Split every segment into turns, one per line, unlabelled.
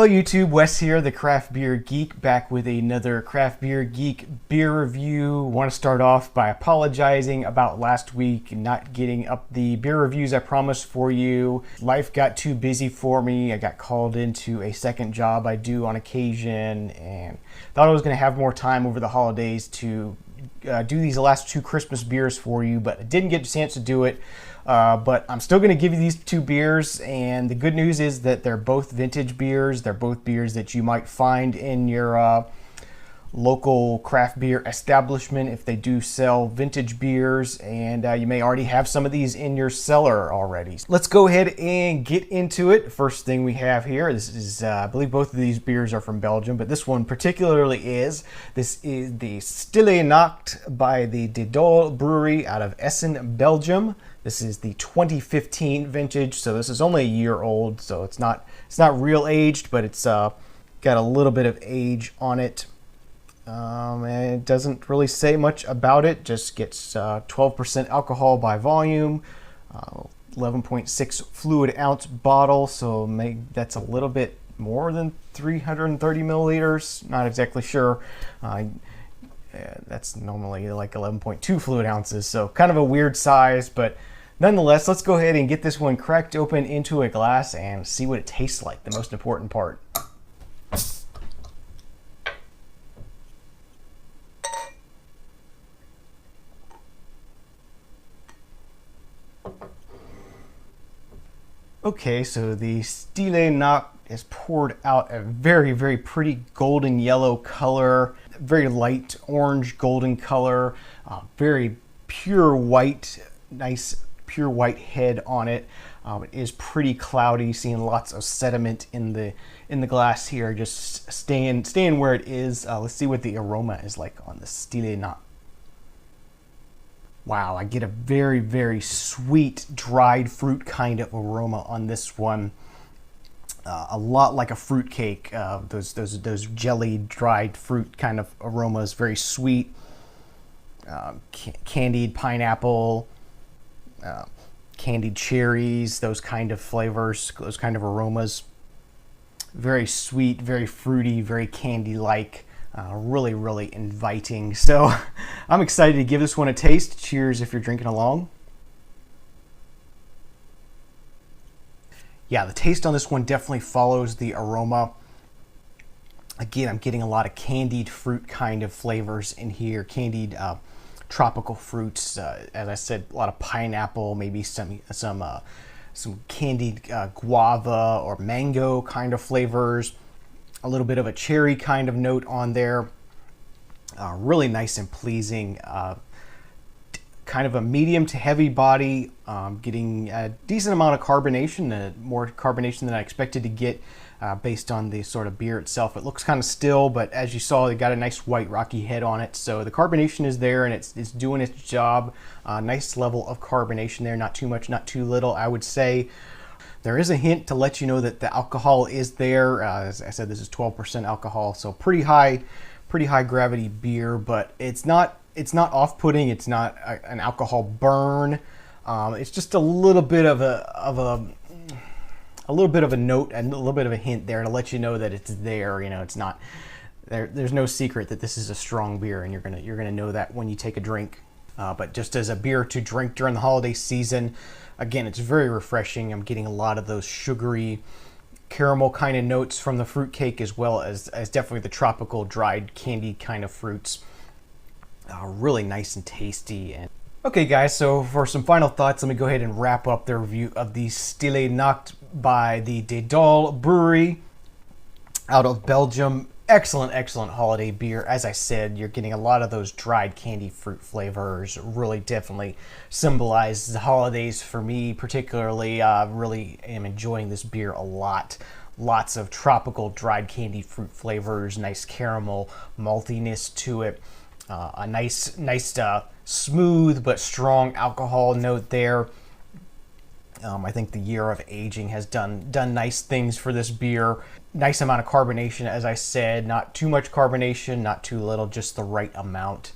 Hello YouTube, Wes here, the Craft Beer Geek, back with another Craft Beer Geek beer review. Want to start off by apologizing about last week not getting up the beer reviews I promised for you. Life got too busy for me. I got called into a second job I do on occasion and thought I was going to have more time over the holidays to do these last two Christmas beers for you, but I didn't get a chance to do it. But I'm still going to give you these two beers, and the good news is that they're both vintage beers. They're both beers that you might find in your local craft beer establishment if they do sell vintage beers, and you may already have some of these in your cellar already. Let's go ahead and get into it. First thing we have here, this is, I believe both of these beers are from Belgium, but this one particularly is. This is the Stille Nacht by the Dolle Brewery out of Essen, Belgium. This is the 2015 vintage, so this is only a year old, so it's not real aged, but it's got a little bit of age on it. And it doesn't really say much about it, just gets 12% alcohol by volume, 11.6 fluid ounce bottle, so maybe that's a little bit more than 330 milliliters, not exactly sure. That's normally like 11.2 fluid ounces, so kind of a weird size, but nonetheless, let's go ahead and get this one cracked open into a glass and see what it tastes like, the most important part. Okay, so the Stille Nacht is poured out a very, very pretty golden yellow color, very light orange golden color, very pure white, nice pure white head on it. It is pretty cloudy, seeing lots of sediment in the glass here, just staying where it is. Let's see what the aroma is like on the Stille Nacht. Wow, I get a very, very sweet dried fruit kind of aroma on this one. A lot like a fruit cake, those jelly dried fruit kind of aromas, very sweet. Candied pineapple, candied cherries, those kind of flavors, those kind of aromas. Very sweet, very fruity, very candy-like. Really, really inviting. So I'm excited to give this one a taste. Cheers if you're drinking along. Yeah, the taste on this one definitely follows the aroma. Again, I'm getting a lot of candied fruit kind of flavors in here. Candied tropical fruits. As I said, a lot of pineapple, maybe some candied guava or mango kind of flavors. A little bit of a cherry kind of note on there. Really nice and pleasing. Kind of a medium to heavy body. Getting a decent amount of carbonation, more carbonation than I expected to get based on the sort of beer itself. It looks kind of still, but as you saw, it got a nice white rocky head on it. So the carbonation is there and it's doing its job. Nice level of carbonation there, not too much, not too little, I would say. There is a hint to let you know that the alcohol is there. As I said, this is 12% alcohol, so pretty high gravity beer, but it's not off-putting. It's not an alcohol burn. It's just a little bit of a note and a little bit of a hint there to let you know that it's there. You know, it's not there. There's no secret that this is a strong beer, and you're gonna know that when you take a drink. But just as a beer to drink during the holiday season, again, it's very refreshing. I'm getting a lot of those sugary caramel kind of notes from the fruit cake, as well as definitely the tropical dried candy kind of fruits. Really nice and tasty. And okay guys, so for some final thoughts, let me go ahead and wrap up the review of the Stille Nacht by the Dolle Brewery out of Belgium. Excellent, excellent holiday beer. As I said, you're getting a lot of those dried candy fruit flavors. Really definitely symbolizes the holidays for me particularly. Really am enjoying this beer a lot. Lots of tropical dried candy fruit flavors, nice caramel maltiness to it. A nice smooth but strong alcohol note there. I think the year of aging has done nice things for this beer. Nice amount of carbonation, as I said. Not too much carbonation, not too little, just the right amount.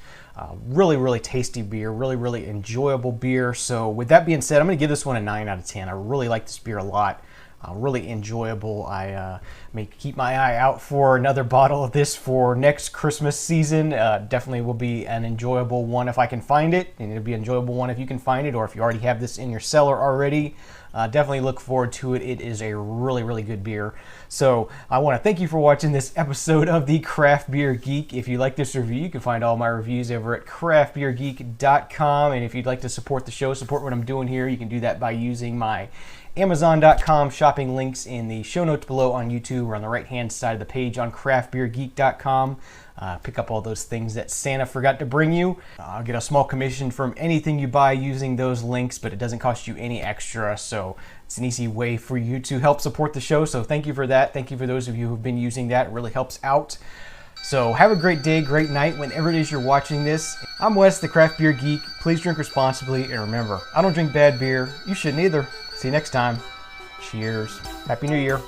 Really, really tasty beer. Really, really enjoyable beer. So with that being said, I'm going to give this one a 9 out of 10. I really like this beer a lot. really enjoyable. I may keep my eye out for another bottle of this for next Christmas season. Definitely will be an enjoyable one if I can find it, and it'll be an enjoyable one if you can find it, or if you already have this in your cellar already. Definitely look forward to it. It is a really, really good beer. So I want to thank you for watching this episode of the Craft Beer Geek. If you like this review, you can find all my reviews over at craftbeergeek.com. And if you'd like to support the show, support what I'm doing here, you can do that by using my Amazon.com shopping links in the show notes below on YouTube, or on the right-hand side of the page on craftbeergeek.com. Pick up all those things that Santa forgot to bring you. I'll get a small commission from anything you buy using those links, but it doesn't cost you any extra, so it's an easy way for you to help support the show. So thank you for that. Thank you for those of you who've been using that. It really helps out. So have a great day, great night, whenever it is you're watching this. I'm Wes, the Craft Beer Geek. Please drink responsibly, and remember, I don't drink bad beer. You shouldn't either. See you next time. Cheers. Happy New Year.